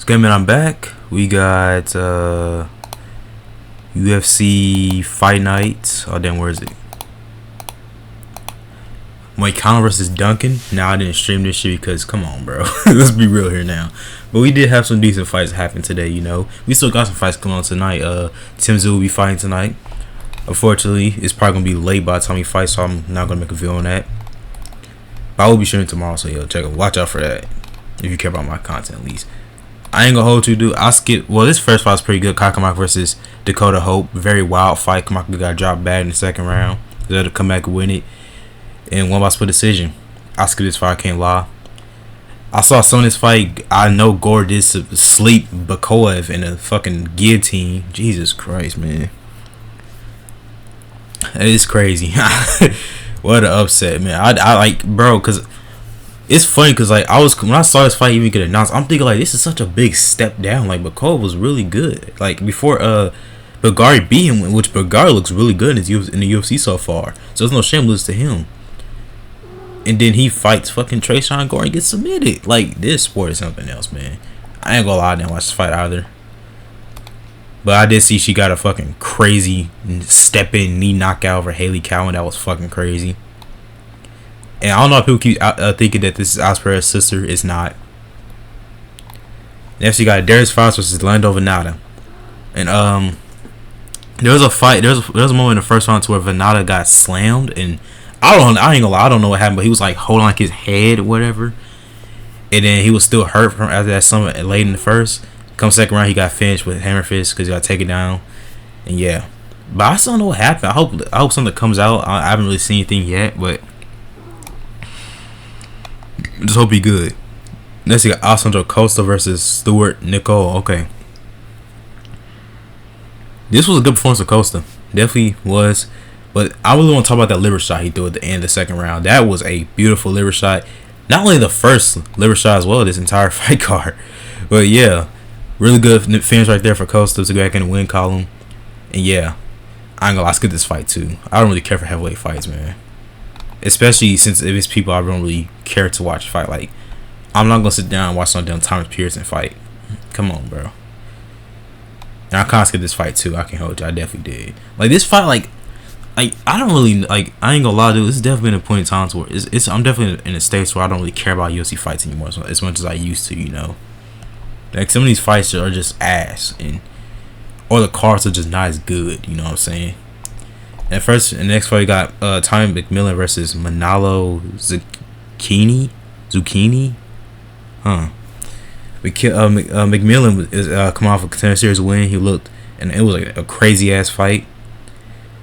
Okay, man, I'm back. We got UFC Fight Night. Oh, damn, where is it? MOICANO versus Duncan. Now, I didn't stream this shit because, come on, bro. Let's be real here now. But we did have some decent fights happen today, you know. We still got some fights coming on tonight. Tim Tszyu will be fighting tonight. Unfortunately, it's probably going to be late by the time he fights, so I'm not going to make a video on that. But I will be streaming tomorrow, so yo, watch out for that. If you care about my content, at least. I ain't gonna hold you, dude. I skipped. Well, this first fight was pretty good. Kakamaka versus Dakota Hope. Very wild fight. Kamaka got dropped bad in the second round. They had to come back and win it. And one by split decision. I skipped this fight. I can't lie. I saw some of this fight. I know Gore did sleep Bakoev in a fucking guillotine. Jesus Christ, man. It is crazy. What an upset, man. I like, bro, because it's funny because like when I saw this fight even get announced, I'm thinking like this is such a big step down. Like Bakoev was really good. Like before Bagari beat him, which Bagari looks really good in the UFC so far. So there's no shame lose to him. And then he fights fucking Trayshawn Gore and gets submitted. Like this sport is something else, man. I ain't gonna lie, I didn't watch this fight either. But I did see she got a fucking crazy step in knee knockout over Haley Cowan. That was fucking crazy. And I don't know if people keep thinking that this is Osprey's sister. It's not. Next, you got Darius Fox versus Lando Venata. And there was a fight. There was a moment in the first round to where Venata got slammed, and I ain't gonna lie, I don't know what happened, but he was like holding like his head or whatever, and then he was still hurt from after that summit late in the first. Come second round, he got finished with hammer fist because he got taken down, and yeah. But I still don't know what happened. I hope something comes out. I haven't really seen anything yet, but just hope he good. Next, you got Alessandro Costa versus Stuart Nicole. Okay. This was a good performance of Costa. Definitely was. But I really want to talk about that liver shot he threw at the end of the second round. That was a beautiful liver shot. Not only the first liver shot as well, this entire fight card. But yeah, really good finish right there for Costa to go back in the win column. And yeah, I ain't gonna lie, I skip this fight too. I don't really care for heavyweight fights, man. Especially since if it's people I don't really care to watch fight. Like, I'm not gonna sit down and watch some damn Thomas Pearson fight. Come on, bro. And I kind of skipped this fight too. I can hold you. I definitely did. Like this fight, like I don't really like. I ain't gonna lie, dude. It's definitely been a point in times where I'm definitely in a stage where I don't really care about UFC fights anymore as much as I used to. You know, like some of these fights are just ass, or the cards are just not as good. You know what I'm saying? And first, the next fight, we got Tommy McMillan versus Manalo Zucchini. McMillan is coming off a contender series win. He looked, and it was like a crazy ass fight.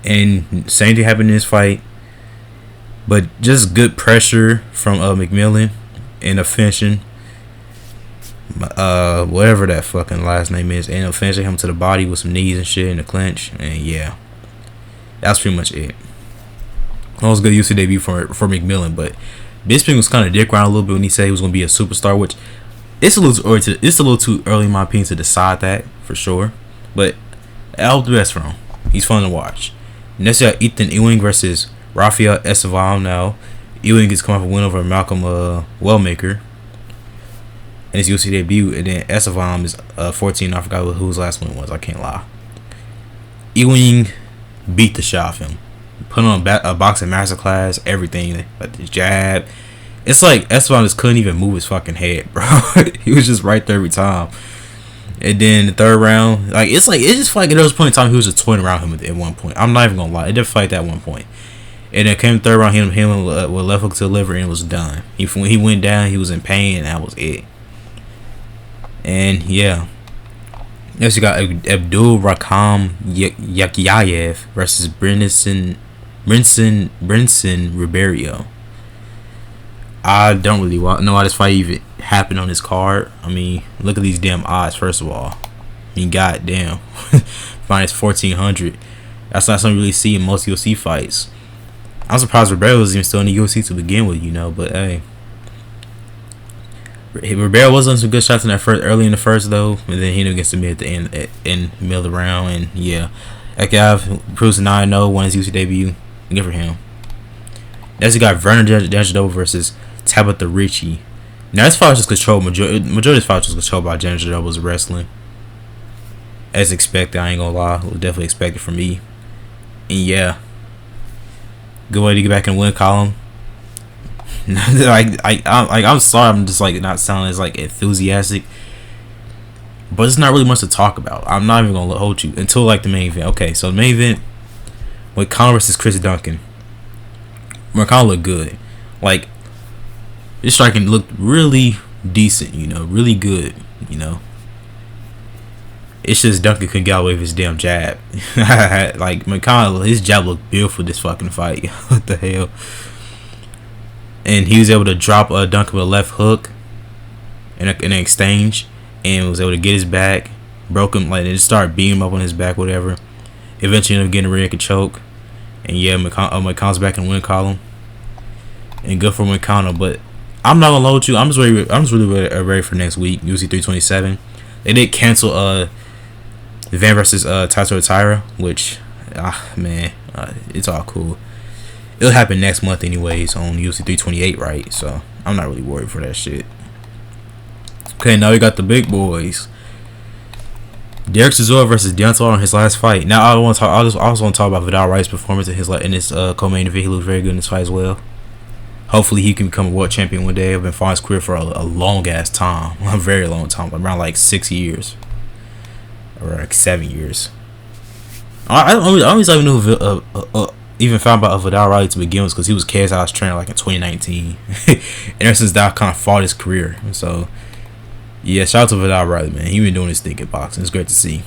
And same thing happened in this fight, but just good pressure from McMillan and a finishing, whatever that fucking last name is, and finishing him to the body with some knees and shit in the clinch. And yeah. That's pretty much it. That was a good UFC debut for McMillan, but Bisping was kind of dick around a little bit when he said he was going to be a superstar, which it's a little too early in my opinion to decide that for sure. But I hope the best for him. He's fun to watch. Next, you got Ethan Ewing versus Rafael Estevam. Now, Ewing is coming off a win over Malcolm Wellmaker in his UFC debut, and then Estevam is 14. I forgot who his last win was. I can't lie. Ewing beat the shot of him, put on a boxing masterclass, everything, like the jab. It's like Esteban just couldn't even move his fucking head, bro. He was just right there every time. And then the third round, like it just felt like there was a point in time he was just toying around him at one point. I'm not even gonna lie, it did fight that one point. And then came the third round, him with left hook to the liver, and it was done. When he went down, he was in pain, and that was it. And yeah. Next, you got Abdul Rakam Yakyayev versus Brinson Ribeiro. I don't really know why this fight even happened on this card. I mean, look at these damn odds, first of all. I mean, goddamn. Minus 1,400. That's not something you really see in most UFC fights. I'm surprised Ribeiro was even still in the UFC to begin with, you know, but hey. Ribeiro was on some good shots in that early in the first though, and then he didn't get submitted at the end middle of the round, and yeah, Akav proves 9-0, won his UFC debut. Good for him. Next, we got Vernon Janjadova versus Tabitha Ricci. Now this fight was just controlled. Majority of this fight was controlled by Ginger Doubles Wrestling, as expected. I ain't gonna lie, it was definitely expected from me. And yeah, good way to get back in the win column. I'm sorry, I'm just like not sounding as like enthusiastic, but it's not really much to talk about. I'm not even gonna hold you until like the main event. Okay, so the main event with MOICANO versus Chris Duncan. MOICANO looked good. Like, this striking looked really decent, you know, really good, you know. It's just Duncan couldn't get away with his damn jab. Like, MOICANO, his jab looked beautiful this fucking fight. What the hell? And he was able to drop Duncan with a left hook in an exchange, and was able to get his back, broke him, like, and just started beating him up on his back, whatever. Eventually ended up getting a rear naked choke. And yeah, MOICANO's back in the win column. And good for MOICANO, but I'm not gonna load you. I'm just really ready for next week, UFC 327. They did cancel Van versus Taito Taira, which man, it's all cool. It'll happen next month anyways on UFC 328, right? So I'm not really worried for that shit. Okay, now we got the big boys. Derek Chisora versus Deontay Wilder in his last fight. Now I also want to talk about Vidal Wright's performance in his co-main event. He looked very good in this fight as well. Hopefully he can become a world champion one day. I've been following his career for a long ass time, a very long time, around like 6 years or like 7 years. I always even knew even found out Vidal Wright to begin with, because he was KSI's trainer like in 2019, and ever since that kind of fought his career. So yeah, shout out to Vidal Wright, man. He been doing his thing in boxing. It's great to see.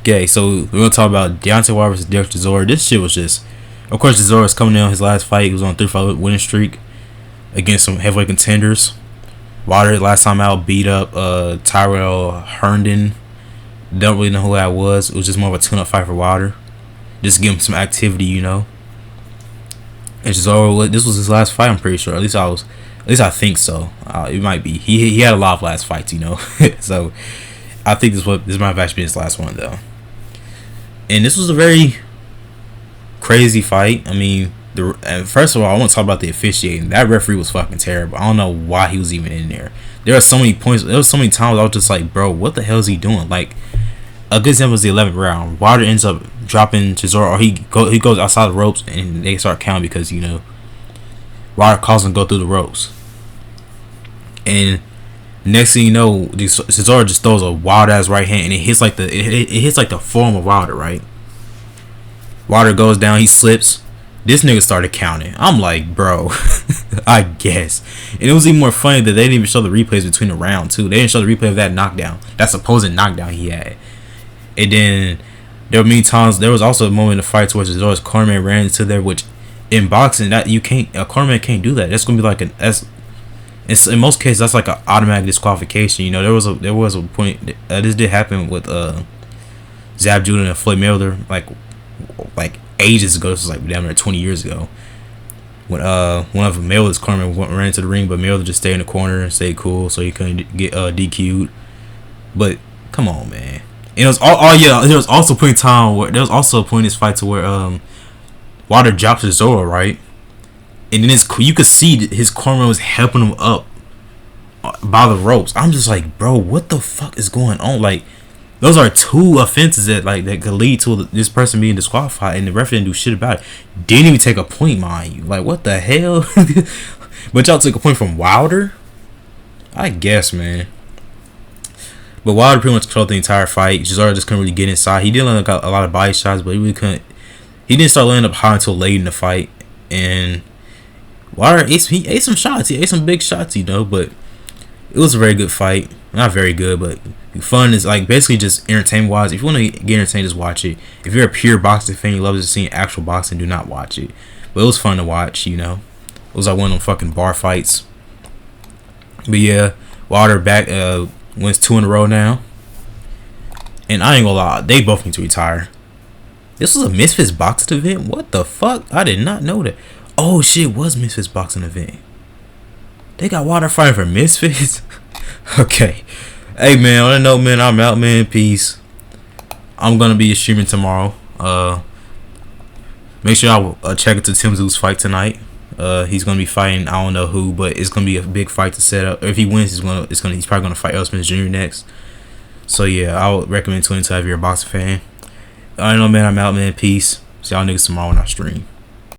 Okay, so we're gonna talk about Deontay Wilder versus Derek Chisora. This shit was just, of course, Chisora's coming in on his last fight. He was on a 3-fight winning streak against some heavyweight contenders. Wilder last time out beat up Tyrell Herndon. Don't really know who that was. It was just more of a tune-up fight for Wilder. Just give him some activity, you know. And Chisora, this was his last fight, I'm pretty sure. At least I think so. It might be. He had a lot of last fights, you know. So I think this might have actually been his last one though. And this was a very crazy fight. I mean, first of all, I want to talk about the officiating. That referee was fucking terrible. I don't know why he was even in there. There are so many points. There was so many times I was just like, bro, what the hell is he doing? Like, a good example was the 11th round. Wilder ends up dropping Chisora, or he goes outside the ropes, and they start counting because, you know, Wilder calls him to go through the ropes. And next thing you know, Chisora just throws a wild ass right hand, and it hits like the form of Wilder, right? Wilder goes down, he slips. This nigga started counting. I'm like, bro, I guess. And it was even more funny that they didn't even show the replays between the round too. They didn't show the replay of that knockdown, that supposed knockdown he had. And then there were many times. There was also a moment in the fight where Chisora's cornerman ran into there, which in boxing that you can't. A cornerman can't do that. That's gonna be like it's in most cases that's like an automatic disqualification. You know, there was a point. This did happen with Zab Judah and Floyd Mayweather like ages ago. This was like damn near 20 years ago. When one of Mayweather's cornermen ran into the ring, but Mayweather just stayed in the corner and stayed cool, so he couldn't get DQ'd. But come on, man. And it was there was also a point in this fight to where Wilder drops Chisora, right? And then you could see his cornerman was helping him up by the ropes. I'm just like, bro, what the fuck is going on? Like, those are two offenses that could lead to this person being disqualified, and the referee didn't do shit about it. Didn't even take a point, mind you. Like, what the hell? But y'all took a point from Wilder? I guess, man. But Wilder pretty much controlled the entire fight. Chisora just couldn't really get inside. He did land a lot of body shots, but he really couldn't. He didn't start landing up high until late in the fight. And Wilder ate some shots. He ate some big shots, you know. But it was a very good fight. Not very good, but fun. Is like basically just entertainment wise. If you want to get entertained, just watch it. If you're a pure boxing fan, you love just seeing actual boxing, do not watch it. But it was fun to watch, you know. It was like one of them fucking bar fights. But yeah, Wilder back wins 2 in a row now. And I ain't gonna lie, they both need to retire. This was a Misfits boxing event? What the fuck? I did not know that. Oh shit, it was Misfits boxing event. They got Wilder fighting for Misfits? Okay. Hey man, on that note, man, I'm out, man. Peace. I'm gonna be streaming tomorrow. Make sure y'all check into Tim Zoo's fight tonight. He's gonna be fighting, I don't know who, but it's gonna be a big fight to set up. Or if he wins, he's probably gonna fight Usman Jr. next. So yeah, I would recommend 22 if you're a boxing fan. I don't know, man. I'm out, man. Peace. See y'all niggas tomorrow when I stream.